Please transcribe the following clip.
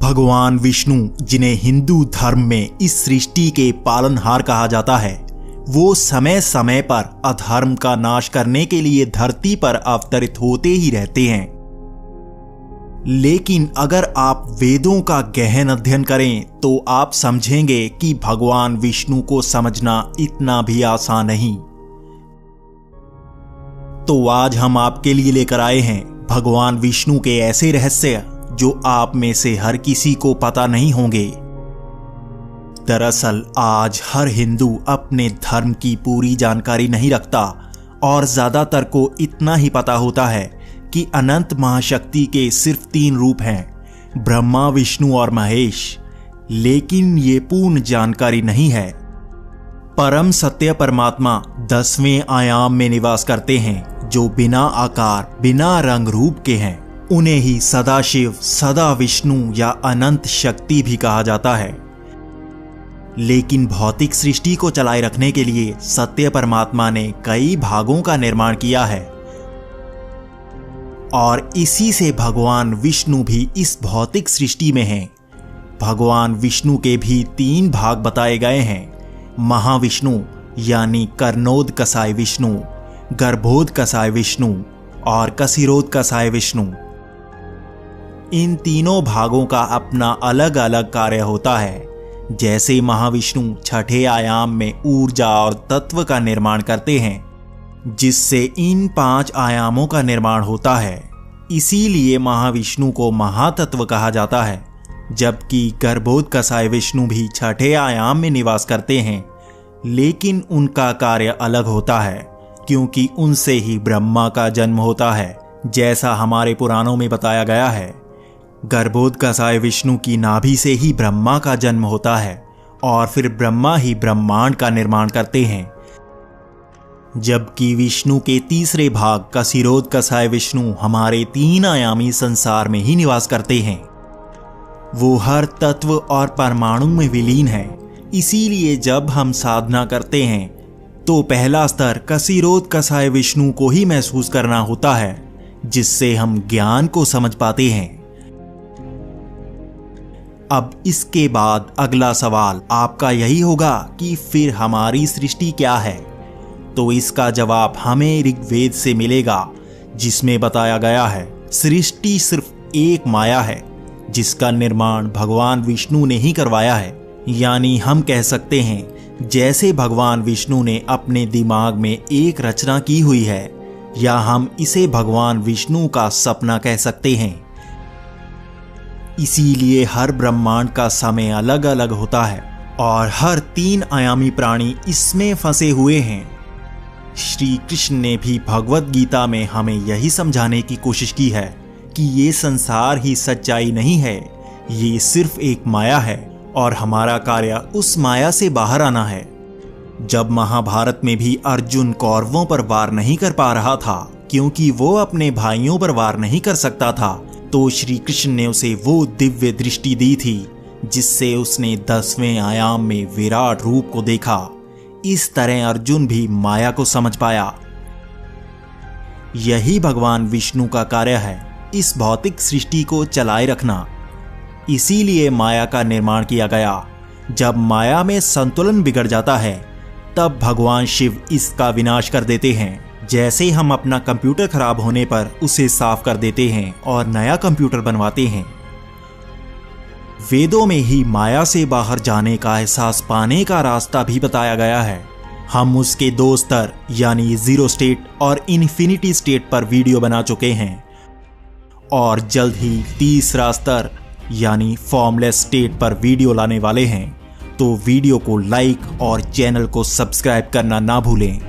भगवान विष्णु, जिन्हें हिंदू धर्म में इस सृष्टि के पालनहार कहा जाता है, वो समय समय पर अधर्म का नाश करने के लिए धरती पर अवतरित होते ही रहते हैं। लेकिन अगर आप वेदों का गहन अध्ययन करें तो आप समझेंगे कि भगवान विष्णु को समझना इतना भी आसान नहीं। तो आज हम आपके लिए लेकर आए हैं भगवान विष्णु के ऐसे रहस्य जो आप में से हर किसी को पता नहीं होंगे। दरअसल आज हर हिंदू अपने धर्म की पूरी जानकारी नहीं रखता और ज्यादातर को इतना ही पता होता है कि अनंत महाशक्ति के सिर्फ 3 रूप हैं, ब्रह्मा, विष्णु और महेश। लेकिन ये पूर्ण जानकारी नहीं है। परम सत्य परमात्मा 10वें आयाम में निवास करते हैं, जो बिना आकार, बिना रंग रूप के हैं। उन्हें ही सदाशिव, सदा विष्णु या अनंत शक्ति भी कहा जाता है। लेकिन भौतिक सृष्टि को चलाए रखने के लिए सत्य परमात्मा ने कई भागों का निर्माण किया है और इसी से भगवान विष्णु भी इस भौतिक सृष्टि में हैं। भगवान विष्णु के भी 3 भाग बताए गए हैं, महाविष्णु यानी कर्णोदकसाय विष्णु, गर्भोदकसाय विष्णु और कशिरोदकसाय विष्णु। इन तीनों भागों का अपना अलग अलग कार्य होता है। जैसे महाविष्णु छठे आयाम में ऊर्जा और तत्व का निर्माण करते हैं, जिससे इन 5 आयामों का निर्माण होता है। इसीलिए महाविष्णु को महातत्व कहा जाता है। जबकि गर्भोदकसाय विष्णु भी छठे आयाम में निवास करते हैं, लेकिन उनका कार्य अलग होता है, क्योंकि उनसे ही ब्रह्मा का जन्म होता है। जैसा हमारे पुराणों में बताया गया है, गर्भोदकसाय विष्णु की नाभि से ही ब्रह्मा का जन्म होता है और फिर ब्रह्मा ही ब्रह्मांड का निर्माण करते हैं। जबकि विष्णु के तीसरे भाग कशिरोदकसाय विष्णु हमारे 3 आयामी संसार में ही निवास करते हैं। वो हर तत्व और परमाणु में विलीन है। इसीलिए जब हम साधना करते हैं तो पहला स्तर कशिरोदकसाय विष्णु को ही महसूस करना होता है, जिससे हम ज्ञान को समझ पाते हैं। अब इसके बाद अगला सवाल आपका यही होगा कि फिर हमारी सृष्टि क्या है? तो इसका जवाब हमें ऋग्वेद से मिलेगा, जिसमें बताया गया है सृष्टि सिर्फ एक माया है, जिसका निर्माण भगवान विष्णु ने ही करवाया है। यानी हम कह सकते हैं जैसे भगवान विष्णु ने अपने दिमाग में एक रचना की हुई है, या हम इसे भगवान विष्णु का सपना कह सकते हैं। इसीलिए हर ब्रह्मांड का समय अलग अलग होता है और हर 3 आयामी प्राणी इसमें फंसे हुए हैं। श्री कृष्ण ने भी भगवत गीता में हमें यही समझाने की कोशिश की है कि ये संसार ही सच्चाई नहीं है, ये सिर्फ एक माया है और हमारा कार्य उस माया से बाहर आना है। जब महाभारत में भी अर्जुन कौरवों पर वार नहीं कर पा रहा था, क्योंकि वो अपने भाइयों पर वार नहीं कर सकता था, तो श्री कृष्ण ने उसे वो दिव्य दृष्टि दी थी जिससे उसने 10वें आयाम में विराट रूप को देखा। इस तरह अर्जुन भी माया को समझ पाया। यही भगवान विष्णु का कार्य है, इस भौतिक सृष्टि को चलाए रखना। इसीलिए माया का निर्माण किया गया। जब माया में संतुलन बिगड़ जाता है, तब भगवान शिव इसका विनाश कर देते हैं। जैसे हम अपना कंप्यूटर खराब होने पर उसे साफ कर देते हैं और नया कंप्यूटर बनवाते हैं। वेदों में ही माया से बाहर जाने का एहसास पाने का रास्ता भी बताया गया है। हम उसके 2 स्तर यानी 0 स्टेट और इन्फिनिटी स्टेट पर वीडियो बना चुके हैं और जल्द ही तीसरा स्तर यानी फॉर्मलेस स्टेट पर वीडियो लाने वाले हैं। तो वीडियो को लाइक और चैनल को सब्सक्राइब करना ना भूलें।